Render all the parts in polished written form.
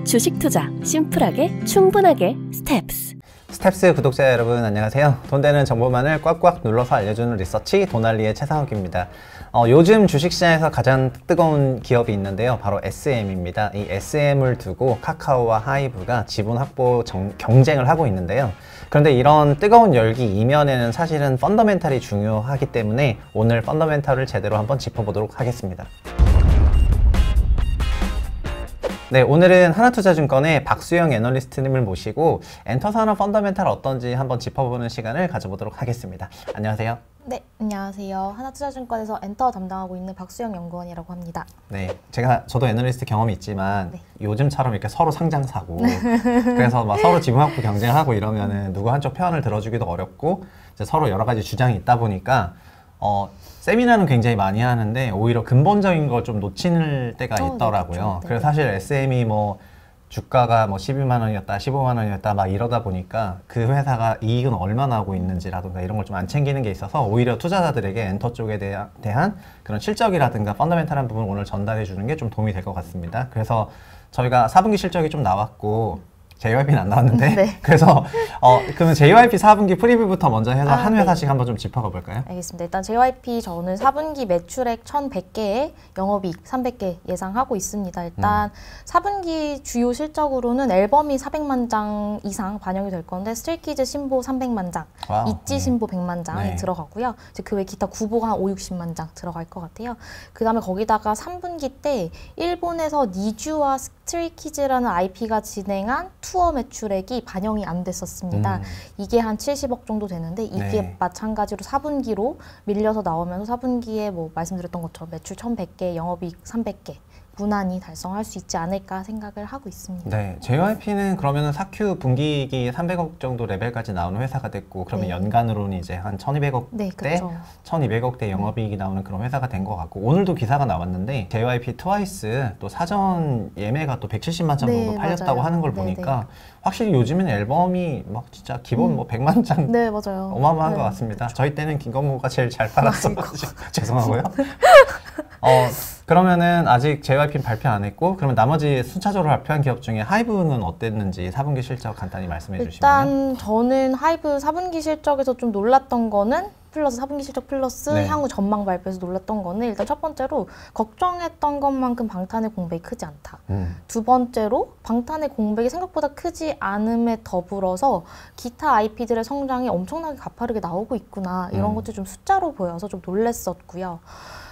주식 투자 심플하게 충분하게 스텝스. 스텝스 구독자 여러분 안녕하세요. 돈 되는 정보만을 꽉꽉 눌러서 알려주는 리서치 돈알리의 최상욱입니다. 요즘 주식시장에서 가장 뜨거운 기업이 있는데요. 바로 SM입니다. 이 SM을 두고 카카오와 하이브가 지분 확보 경쟁을 하고 있는데요. 그런데 이런 뜨거운 열기 이면에는 사실은 펀더멘탈이 중요하기 때문에 오늘 펀더멘탈을 제대로 한번 짚어보도록 하겠습니다. 네, 오늘은 하나투자증권의 박수영 애널리스트님을 모시고 엔터산업 펀더멘탈 어떤지 한번 짚어보는 시간을 가져보도록 하겠습니다. 안녕하세요. 네, 안녕하세요. 하나투자증권에서 엔터 담당하고 있는 박수영 연구원이라고 합니다. 네, 저도 애널리스트 경험이 있지만 네. 요즘처럼 이렇게 서로 상장사고 그래서 막 서로 지분 확보 경쟁을 하고 이러면은 누구 한쪽 편을 들어주기도 어렵고 이제 서로 여러 가지 주장이 있다 보니까 세미나는 굉장히 많이 하는데 오히려 근본적인 걸 좀 놓칠 때가 있더라고요. 네, 그래서 사실 SM이 뭐 주가가 뭐 12만 원이었다, 15만 원이었다 막 이러다 보니까 그 회사가 이익은 얼마나 하고 있는지라든가 이런 걸 좀 안 챙기는 게 있어서 오히려 투자자들에게 엔터 쪽에 대한 그런 실적이라든가 펀더멘탈한 부분을 오늘 전달해 주는 게 좀 도움이 될 것 같습니다. 그래서 저희가 4분기 실적이 좀 나왔고 JYP는 안 나왔는데 네. 그래서 그러면 JYP 4분기 프리뷰부터 먼저 해서 한 회사씩 네. 한번 좀 짚어가 볼까요? 알겠습니다. 일단 JYP 저는 4분기 매출액 1,100개에 영업이익 300개 예상하고 있습니다. 일단 4분기 주요 실적으로는 앨범이 400만 장 이상 반영이 될 건데 스트레이키즈 신보 300만 장, 와우. 있지 신보 100만 장이 네. 들어가고요. 이제 그 외 기타 구보가 한 5, 60만 장 들어갈 것 같아요. 그 다음에 거기다가 3분기 때 일본에서 니쥬와 스트레이키즈라는 IP가 진행한 투어 매출액이 반영이 안 됐었습니다. 이게 한 70억 정도 되는데 이게 네. 마찬가지로 4분기로 밀려서 나오면서 4분기에 뭐 말씀드렸던 것처럼 매출 1,100개, 영업이익 300개 무난히 달성할 수 있지 않을까 생각을 하고 있습니다. 네, JYP는 그러면은 4Q 분기이익이 300억 정도 레벨까지 나오는 회사가 됐고 그러면 네. 연간으로는 이제 한 1,200억대, 네, 그렇죠. 1,200억대 영업이익이 나오는 그런 회사가 된 것 같고 오늘도 기사가 나왔는데 JYP 트와이스 또 사전 예매가 또 170만 장 정도 네, 팔렸다고 맞아요. 하는 걸 네, 보니까 확실히 요즘에는 앨범이 막 진짜 기본 뭐 100만 장 네, 맞아요. 어마어마한 네, 것 같습니다. 그렇죠. 저희 때는 김건모가 제일 잘 팔았어가지고 죄송하고요. 그러면은 아직 JYP는 발표 안 했고 그러면 나머지 순차적으로 발표한 기업 중에 하이브는 어땠는지 4분기 실적 간단히 말씀해 주시면요. 일단 저는 하이브 4분기 실적에서 좀 놀랐던 거는 플러스 4분기 실적 플러스 네. 향후 전망 발표에서 놀랐던 거는 일단 첫 번째로 걱정했던 것만큼 방탄의 공백이 크지 않다. 두 번째로 방탄의 공백이 생각보다 크지 않음에 더불어서 기타 IP들의 성장이 엄청나게 가파르게 나오고 있구나 이런 것들이 좀 숫자로 보여서 좀 놀랐었고요.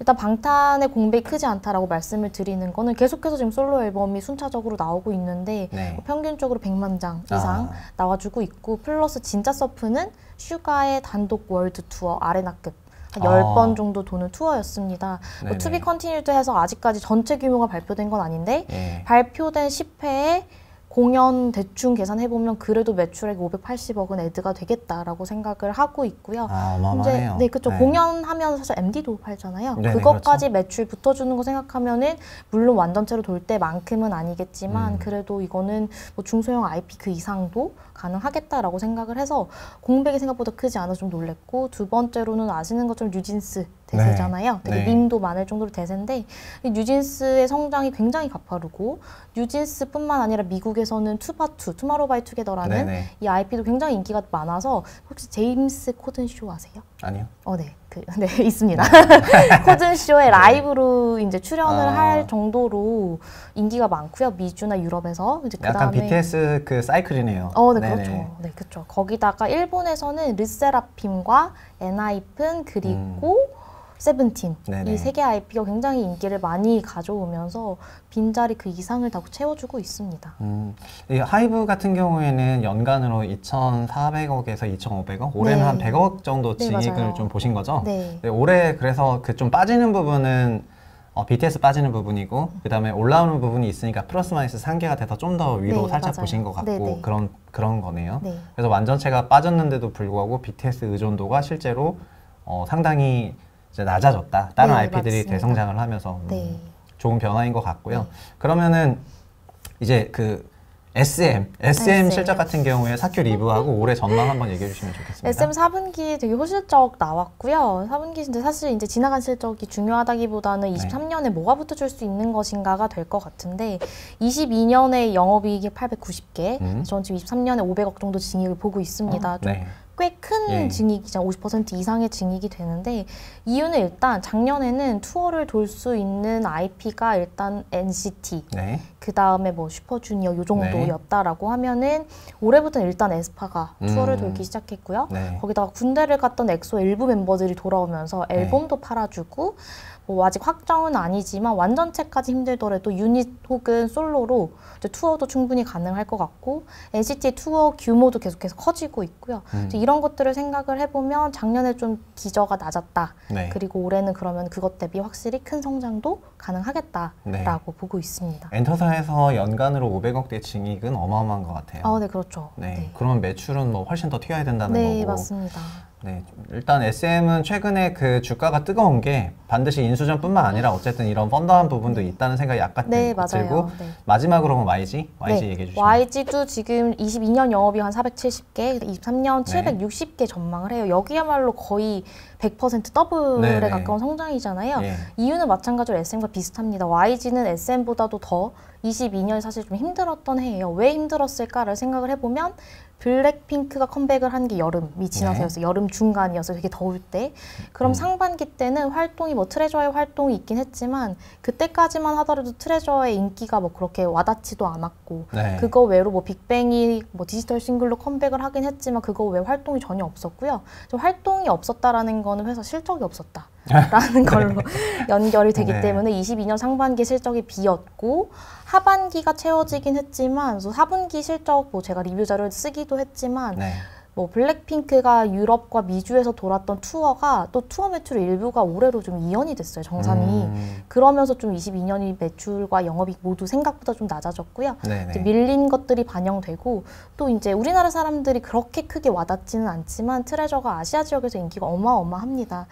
일단 방탄의 공백이 크지 않다라고 말씀을 드리는 거는 계속해서 지금 솔로 앨범이 순차적으로 나오고 있는데 네. 평균적으로 100만 장 이상 나와주고 있고 플러스 진짜 서프는 슈가의 단독 월드 투어 아레나급 한 10번 정도 도는 투어였습니다. 뭐 투비 컨티뉴드 해서 아직까지 전체 규모가 발표된 건 아닌데 예. 발표된 10회에 공연 대충 계산해보면 그래도 매출액 580억은 애드가 되겠다라고 생각을 하고 있고요. 어마어마해요. 네, 그렇죠. 네. 공연하면 사실 MD도 팔잖아요. 네네, 그것까지 그렇죠. 매출 붙어주는 거 생각하면은 물론 완전체로 돌 때만큼은 아니겠지만 그래도 이거는 뭐 중소형 IP 그 이상도 가능하겠다라고 생각을 해서 공백이 생각보다 크지 않아서 좀 놀랬고 두 번째로는 아시는 것처럼 뉴진스 대세잖아요. 되게 네. 밈도 많을 정도로 대세인데 이 뉴진스의 성장이 굉장히 가파르고 뉴진스뿐만 아니라 미국에서는 투바투, 투마로우바이투게더라는 네네. 이 IP도 굉장히 인기가 많아서 혹시 제임스 코든 쇼 아세요? 아니요. 네. 네, 있습니다. 코든 쇼에 라이브로 이제 출연을 할 정도로 인기가 많고요. 미주나 유럽에서 이제 약간 그다음에 BTS 그 사이클이네요. 네, 네네. 그렇죠. 네, 그렇죠. 거기다가 일본에서는 르세라핌과 엔하이픈 그리고 세븐틴 네네. 이 세 개 IP가 굉장히 인기를 많이 가져오면서 빈자리 그 이상을 다 채워주고 있습니다. 이 하이브 같은 경우에는 연간으로 2,400억에서 2,500억, 올해는 네. 한 100억 정도 네, 진익을 맞아요. 좀 보신 거죠? 네. 네, 올해 그래서 그 좀 빠지는 부분은 BTS 빠지는 부분이고 그 다음에 올라오는 부분이 있으니까 플러스 마이너스 상계가 돼서 좀 더 위로 네, 살짝 맞아요. 보신 것 같고 네, 네. 그런 거네요. 네. 그래서 완전체가 빠졌는데도 불구하고 BTS 의존도가 실제로 상당히 이제 낮아졌다. 다른 네, IP들이 맞습니다. 대성장을 하면서 네. 좋은 변화인 것 같고요. 네. 그러면은 이제 그 SM 실적 같은 경우에 4Q 리뷰하고 올해 전망 한번 얘기해 주시면 좋겠습니다. SM 4분기 되게 호실적 나왔고요. 4분기 진짜 사실 이제 지나간 실적이 중요하다기보다는 23년에 뭐가 붙어줄 수 있는 것인가가 될 것 같은데 22년에 영업이익이 890개, 전 지금 23년에 500억 정도 증익을 보고 있습니다. 꽤 큰 증익이죠. 50% 이상의 증익이 되는데 이유는 일단 작년에는 투어를 돌 수 있는 IP가 일단 NCT, 그 다음에 뭐 슈퍼주니어 요 정도였다라고 하면은 올해부터는 일단 에스파가 투어를 돌기 시작했고요. 거기다가 군대를 갔던 엑소 일부 멤버들이 돌아오면서 앨범도 팔아주고 뭐 아직 확정은 아니지만 완전체까지 힘들더라도 유닛 혹은 솔로로 이제 투어도 충분히 가능할 것 같고 NCT의 투어 규모도 계속해서 커지고 있고요. 이런 것들을 생각을 해보면 작년에 좀 기저가 낮았다. 그리고 올해는 그러면 그것 대비 확실히 큰 성장도 가능하겠다라고 보고 있습니다. 엔터사에서 연간으로 500억대 증익은 어마어마한 것 같아요. 네, 그렇죠. 그러면 매출은 뭐 훨씬 더 튀어야 된다는 거고. 네, 맞습니다. 일단 SM은 최근에 그 주가가 뜨거운 게 반드시 인수전뿐만 아니라 어쨌든 이런 펀더한 부분도 있다는 생각이 약간 들고 마지막으로 그럼 YG 얘기해 주시면. YG도 지금 22년 영업이 한 470개, 23년 760개 전망을 해요. 여기야말로 거의 100% 더블에 가까운 성장이잖아요. 이유는 마찬가지로 SM과 비슷합니다. YG는 SM보다도 더 22년이 사실 좀 힘들었던 해예요. 왜 힘들었을까를 생각을 해보면 블랙핑크가 컴백을 한 게 여름이 지나서였어요. 여름 중간이어서 되게 더울 때. 그럼 상반기 때는 활동이 뭐 트레저의 활동이 있긴 했지만 그때까지만 하더라도 트레저의 인기가 뭐 그렇게 와닿지도 않았고 그거 외로 뭐 빅뱅이 뭐 디지털 싱글로 컴백을 하긴 했지만 그거 외 활동이 전혀 없었고요. 좀 활동이 없었다라는 거는 회사 실적이 없었다. 라는 걸로 연결이 되기 때문에 22년 상반기 실적이 비었고 하반기가 채워지긴 했지만 4분기 실적 뭐 제가 리뷰 자료를 쓰기도 했지만 뭐 블랙핑크가 유럽과 미주에서 돌았던 투어가 또 투어 매출 일부가 올해로 좀 이연이 됐어요. 정산이. 그러면서 좀 22년이 매출과 영업이익 모두 생각보다 좀 낮아졌고요. 이제 밀린 것들이 반영되고 또 이제 우리나라 사람들이 그렇게 크게 와닿지는 않지만 트레저가 아시아 지역에서 인기가 어마어마합니다.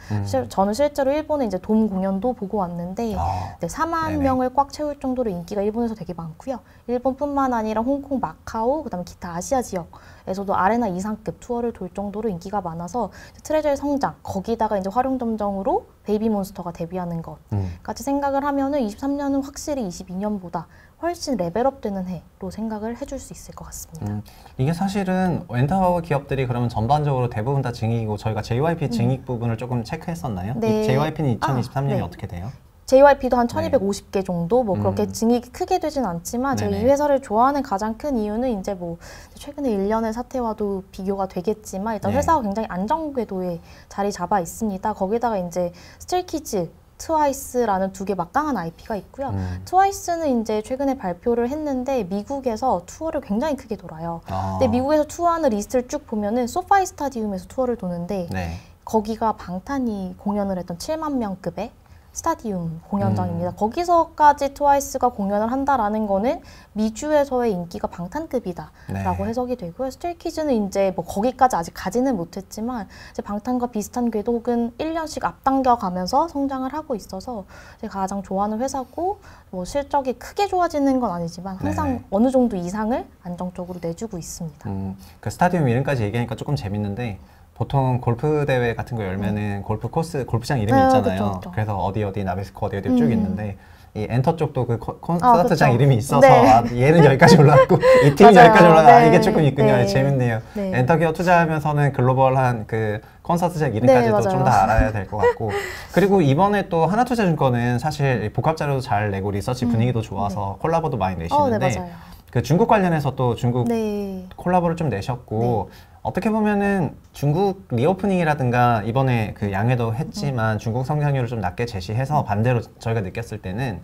저는 실제로 일본에 이제 돔 공연도 보고 왔는데 4만 명을 꽉 채울 정도로 인기가 일본에서 되게 많고요. 일본뿐만 아니라 홍콩, 마카오, 그다음에 기타 아시아 지역에서도 아레나 이상급 투어를 돌 정도로 인기가 많아서 트레저의 성장, 거기다가 이제 활용점정으로 베이비몬스터가 데뷔하는 것까지 생각을 하면은 23년은 확실히 22년보다 훨씬 레벨업 되는 해로 생각을 해줄 수 있을 것 같습니다. 이게 사실은 엔터 기업들이 그러면 전반적으로 대부분 다 증익이고 저희가 JYP 증익 부분을 조금 체크했었나요? JYP는 2023년이 어떻게 돼요? JYP도 한 1250개 정도 뭐 그렇게 증익이 크게 되진 않지만 제가 이 회사를 좋아하는 가장 큰 이유는 이제 뭐 최근에 1년의 사태와도 비교가 되겠지만 일단 회사가 굉장히 안정궤도에 자리 잡아 있습니다. 거기다가 이제 스트레이키즈 트와이스라는 두 개 막강한 IP가 있고요. 트와이스는 이제 최근에 발표를 했는데 미국에서 투어를 굉장히 크게 돌아요. 근데 미국에서 투어하는 리스트를 쭉 보면은 소파이 스타디움에서 투어를 도는데 거기가 방탄이 공연을 했던 7만 명급의 스타디움 공연장입니다. 거기서까지 트와이스가 공연을 한다라는 거는 미주에서의 인기가 방탄급이다라고 해석이 되고요. 스트레이키즈는 이제 뭐 거기까지 아직 가지는 못했지만 이제 방탄과 비슷한 궤도 혹은 1년씩 앞당겨 가면서 성장을 하고 있어서 제가 가장 좋아하는 회사고 뭐 실적이 크게 좋아지는 건 아니지만 항상 어느 정도 이상을 안정적으로 내주고 있습니다. 그 스타디움 이름까지 얘기하니까 조금 재밌는데 보통 골프 대회 같은 거 열면은 골프 코스, 골프장 이름이 있잖아요. 그쵸. 그래서 어디 나베스코 어디 쭉 있는데 이 엔터 쪽도 그 콘서트장 이름이 있어서 얘는 여기까지 올라갔고 이 팀이 여기까지 올라가 이게 조금 있군요. 재밌네요. 엔터 기업 투자하면서는 글로벌한 그 콘서트장 이름까지도 좀 더 알아야 될 것 같고 그리고 이번에 또 하나투자증권은 사실 복합 자료도 잘 내고 리서치 분위기도 좋아서 콜라보도 많이 내시는데 그 중국 관련해서 또 중국 콜라보를 좀 내셨고 어떻게 보면은 중국 리오프닝이라든가 이번에 그 양해도 했지만 중국 성장률을 좀 낮게 제시해서 반대로 저희가 느꼈을 때는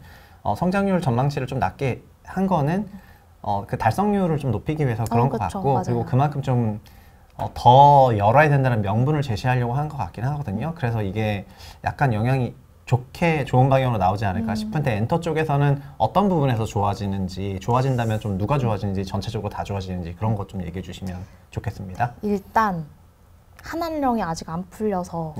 성장률 전망치를 좀 낮게 한 거는 그 달성률을 좀 높이기 위해서 그런 것 같고 그리고 그만큼 좀 더 열어야 된다는 명분을 제시하려고 한 것 같긴 하거든요. 그래서 이게 약간 영향이 좋은 방향으로 나오지 않을까 싶은데 엔터 쪽에서는 어떤 부분에서 좋아진다면 좀 누가 좋아지는지 전체적으로 다 좋아지는지 그런 것 좀 얘기해 주시면 좋겠습니다. 일단 한한령이 아직 안 풀려서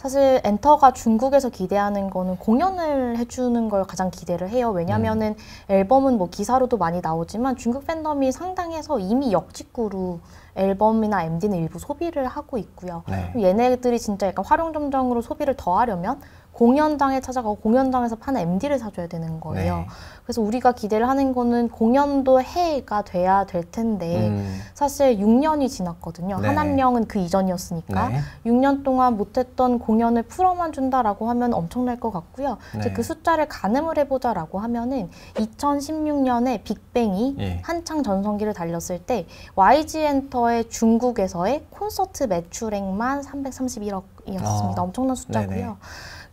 사실 엔터가 중국에서 기대하는 거는 공연을 해주는 걸 가장 기대를 해요. 왜냐면은 앨범은 뭐 기사로도 많이 나오지만 중국 팬덤이 상당해서 이미 역직구로 앨범이나 MD는 일부 소비를 하고 있고요. 네. 얘네들이 진짜 약간 활용점정으로 소비를 더 하려면 공연장에 찾아가고 공연장에서 파는 MD를 사줘야 되는 거예요. 네. 그래서 우리가 기대를 하는 거는 공연도 해가 돼야 될 텐데 사실 6년이 지났거든요. 네. 한암령은 그 이전이었으니까 네. 6년 동안 못했던 공연을 풀어만 준다라고 하면 엄청날 것 같고요. 이제 네. 그 숫자를 가늠을 해보자라고 하면은 2016년에 빅뱅이 예. 한창 전성기를 달렸을 때 YG 엔터의 중국에서의 콘서트 매출액만 331억이었습니다. 엄청난 숫자고요. 네네.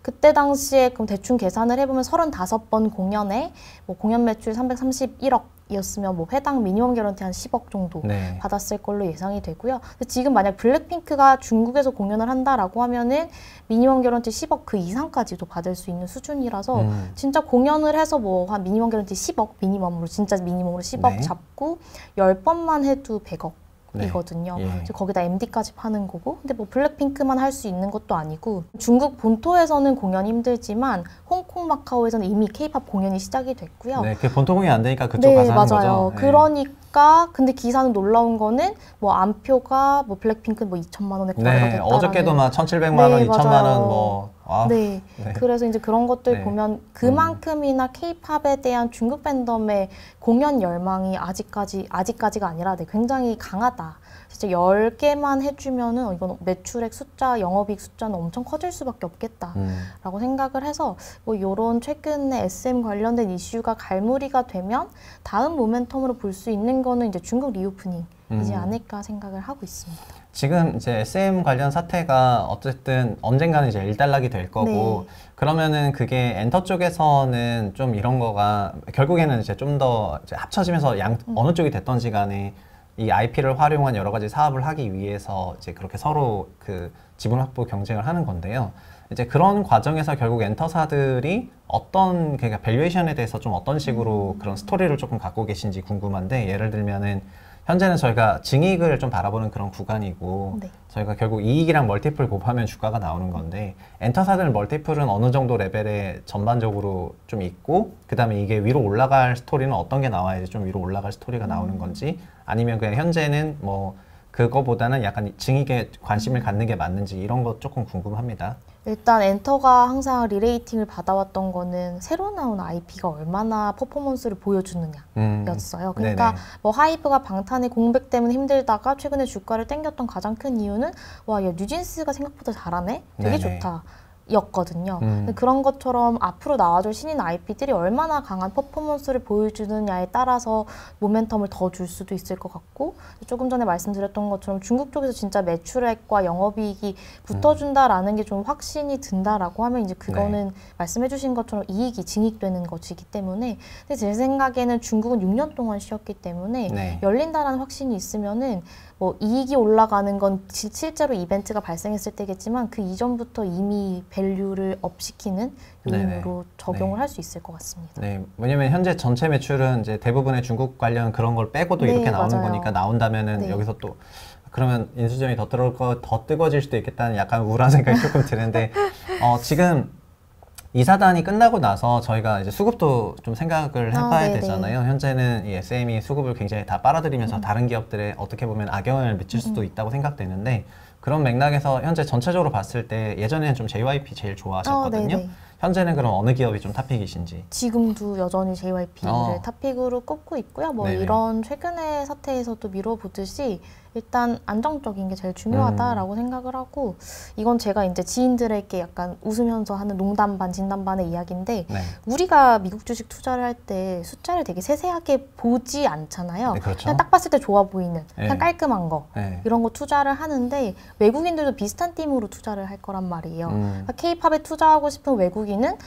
그때 당시에 그럼 대충 계산을 해보면 35번 공연에 뭐 공연 매출 331억이었으면 뭐 회당 미니멈 개런티 한 10억 정도 네. 받았을 걸로 예상이 되고요. 근데 지금 만약 블랙핑크가 중국에서 공연을 한다라고 하면은 미니멈 개런티 10억 그 이상까지도 받을 수 있는 수준이라서 진짜 공연을 해서 뭐 한 미니멈 개런티 10억 미니멈으로 진짜 미니멈으로 10억 네. 잡고 10번만 해도 100억. 이거든요. 네. 예. 거기다 MD까지 파는 거고. 근데 뭐 블랙핑크만 할 수 있는 것도 아니고 중국 본토에서는 공연이 힘들지만 홍콩, 마카오에서는 이미 K-팝 공연이 시작이 됐고요. 네, 그 본토 공연이 안 되니까 그쪽 네, 가서 하는 맞아요. 거죠. 네. 그러니까 근데 기사는 놀라운 거는 뭐 안표가 뭐 블랙핑크 뭐 2천만 원에 거래가 네, 됐다라는. 어저께도 막 1,700만 원, 네, 2천만 맞아요. 원 뭐. 아, 네. 네. 그래서 이제 그런 것들 네. 보면 그만큼이나 K-팝에 대한 중국 팬덤의 공연 열망이 아직까지가 아니라 굉장히 강하다. 진짜 10개만 해주면은 이건 매출액 숫자, 영업이익 숫자는 엄청 커질 수밖에 없겠다라고 생각을 해서 뭐 이런 최근에 SM 관련된 이슈가 갈무리가 되면 다음 모멘텀으로 볼 수 있는 거는 이제 중국 리오프닝이지 않을까 생각을 하고 있습니다. 지금 이제 SM 관련 사태가 어쨌든 언젠가는 이제 일단락이 될 거고 네. 그러면은 그게 엔터 쪽에서는 좀 이런 거가 결국에는 이제 좀 더 합쳐지면서 어느 쪽이 됐던지 간에 이 IP를 활용한 여러 가지 사업을 하기 위해서 이제 그렇게 서로 그 지분 확보 경쟁을 하는 건데요. 이제 그런 과정에서 결국 엔터사들이 어떤 그러니까 밸류에이션에 대해서 좀 어떤 식으로 그런 스토리를 조금 갖고 계신지 궁금한데 예를 들면은 현재는 저희가 증이익을 좀 바라보는 그런 구간이고 네. 저희가 결국 이익이랑 멀티플 곱하면 주가가 나오는 건데 엔터사들 멀티플은 어느 정도 레벨에 전반적으로 좀 있고 그 다음에 이게 위로 올라갈 스토리는 어떤 게 나와야지 좀 위로 올라갈 스토리가 나오는 건지 아니면 그냥 현재는 뭐 그거보다는 약간 증이익에 관심을 갖는 게 맞는지 이런 거 조금 궁금합니다. 일단 엔터가 항상 리레이팅을 받아왔던 거는 새로 나온 IP가 얼마나 퍼포먼스를 보여주느냐였어요. 그러니까 네네. 뭐 하이브가 방탄의 공백 때문에 힘들다가 최근에 주가를 땡겼던 가장 큰 이유는 와, 야, 뉴진스가 생각보다 잘하네? 되게 네네. 좋다. 였거든요. 근데 그런 것처럼 앞으로 나와줄 신인 IP들이 얼마나 강한 퍼포먼스를 보여주느냐에 따라서 모멘텀을 더 줄 수도 있을 것 같고 조금 전에 말씀드렸던 것처럼 중국 쪽에서 진짜 매출액과 영업이익이 붙어준다라는 게 좀 확신이 든다라고 하면 이제 그거는 말씀해주신 것처럼 이익이 증익되는 것이기 때문에 근데 제 생각에는 중국은 6년 동안 쉬었기 때문에 네. 열린다라는 확신이 있으면은 뭐 이익이 올라가는 건 실제로 이벤트가 발생했을 때겠지만 그 이전부터 이미 밸류를 업시키는 요인으로 적용을 네. 할 수 있을 것 같습니다. 네, 왜냐면 현재 전체 매출은 이제 대부분의 중국 관련 그런 걸 빼고도 네, 이렇게 나오는 맞아요. 거니까 나온다면은 네. 여기서 또 그러면 인수점이 더 뜨거워질 수도 있겠다는 약간 우울한 생각이 조금 드는데 지금 이사단이 끝나고 나서 저희가 이제 수급도 좀 생각을 해봐야 네네. 되잖아요. 현재는 이 SM이 수급을 굉장히 다 빨아들이면서 다른 기업들에 어떻게 보면 악영향을 미칠 수도 있다고 생각되는데 그런 맥락에서 현재 전체적으로 봤을 때 예전에는 좀 JYP 제일 좋아하셨거든요. 네네. 현재는 그럼 어느 기업이 좀 탑픽이신지? 지금도 여전히 JYP를 탑픽으로 꼽고 있고요. 뭐 네네. 이런 최근의 사태에서도 미뤄보듯이 일단 안정적인 게 제일 중요하다라고 생각을 하고 이건 제가 이제 지인들에게 약간 웃으면서 하는 농담 반 진담 반의 이야기인데 네. 우리가 미국 주식 투자를 할 때 숫자를 되게 세세하게 보지 않잖아요. 네, 그렇죠. 그냥 딱 봤을 때 좋아 보이는 그냥 네. 깔끔한 거 네. 이런 거 투자를 하는데 외국인들도 비슷한 팀으로 투자를 할 거란 말이에요. 그러니까 K-팝에 투자하고 싶은 외국인은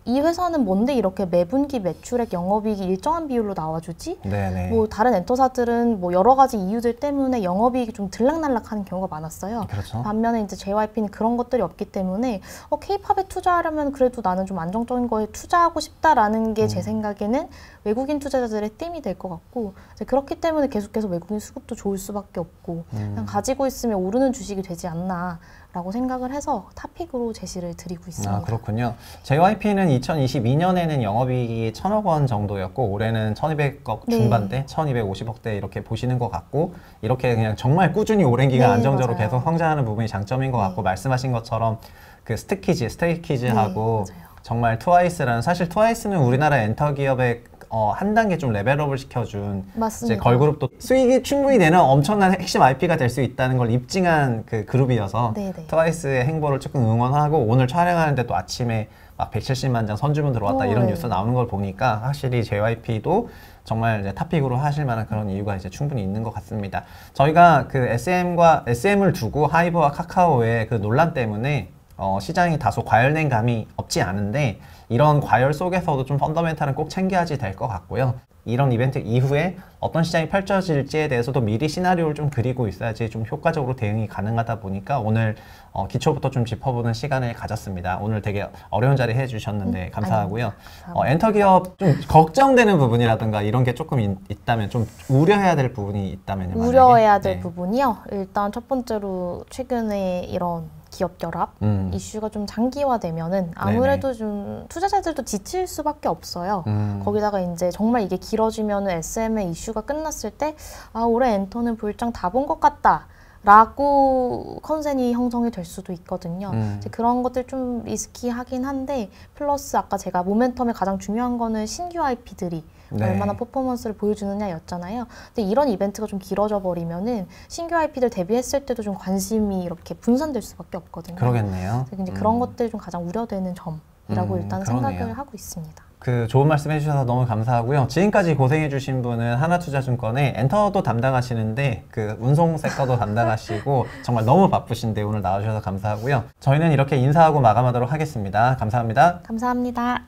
이 회사는 뭔데 이렇게 매분기 매출액 영업이익이 일정한 비율로 나와주지? 네네. 뭐 다른 엔터사들은 뭐 여러 가지 이유들 때문에 영업이익이 좀 들락날락하는 경우가 많았어요. 그렇죠. 반면에 이제 JYP는 그런 것들이 없기 때문에 K-팝에 투자하려면 그래도 나는 좀 안정적인 거에 투자하고 싶다라는 게 제 생각에는 외국인 투자자들의 띠이 될 것 같고 이제 그렇기 때문에 계속해서 외국인 수급도 좋을 수밖에 없고 그냥 가지고 있으면 오르는 주식이 되지 않나. 라고 생각을 해서 탑픽으로 제시를 드리고 있습니다. 아, 그렇군요. JYP는 2022년에는 영업이익이 1,000억 원 정도였고 올해는 1,200억 중반대, 1,250억대 이렇게 보시는 것 같고 이렇게 그냥 정말 꾸준히 오랜 기간 안정적으로 맞아요. 계속 성장하는 부분이 장점인 것 같고 말씀하신 것처럼 그 스테이키즈하고 정말 트와이스라는 사실 트와이스는 우리나라 엔터 기업의 한 단계 좀 레벨업을 시켜준 이제 걸그룹도 수익이 충분히 되는 엄청난 핵심 IP가 될 수 있다는 걸 입증한 그 그룹이어서 트와이스의 행보를 조금 응원하고 오늘 촬영하는데 또 아침에 막 170만 장 선주문 들어왔다 이런 뉴스 나오는 걸 보니까 확실히 JYP도 정말 이제 탑픽으로 하실 만한 그런 이유가 이제 충분히 있는 것 같습니다. 저희가 그 SM을 두고 하이브와 카카오의 그 논란 때문에 시장이 다소 과열된 감이 없지 않은데 이런 과열 속에서도 좀 펀더멘탈은 꼭 챙겨야지 될 것 같고요. 이런 이벤트 이후에 어떤 시장이 펼쳐질지에 대해서도 미리 시나리오를 좀 그리고 있어야지 좀 효과적으로 대응이 가능하다 보니까 오늘 기초부터 좀 짚어보는 시간을 가졌습니다. 오늘 되게 어려운 자리 해주셨는데 감사하고요. 엔터 기업 좀 걱정되는 부분이라든가 이런 게 조금 있다면 좀 우려해야 될 부분이 있다면 우려해야 될 부분이요? 일단 첫 번째로 최근에 이런 기업 결합 이슈가 좀 장기화되면은 아무래도 좀 투자자들도 지칠 수밖에 없어요. 거기다가 이제 정말 이게 길어지면은 SM의 이슈가 끝났을 때 올해 엔터는 볼장 다 본 것 같다. 라고 컨센이 형성이 될 수도 있거든요. 이제 그런 것들 좀 리스키하긴 한데 플러스 아까 제가 모멘텀에 가장 중요한 거는 신규 IP들이 얼마나 퍼포먼스를 보여주느냐였잖아요. 근데 이런 이벤트가 좀 길어져 버리면은 신규 IP들 데뷔했을 때도 좀 관심이 이렇게 분산될 수밖에 없거든요. 그러겠네요. 그래서 이제 그런 것들이 좀 가장 우려되는 점이라고 일단 생각을 하고 있습니다. 그 좋은 말씀 해주셔서 너무 감사하고요. 지금까지 고생해주신 분은 하나투자증권의 엔터도 담당하시는데 그 운송 섹터도 담당하시고 정말 너무 바쁘신데 오늘 나와주셔서 감사하고요. 저희는 이렇게 인사하고 마감하도록 하겠습니다. 감사합니다. 감사합니다.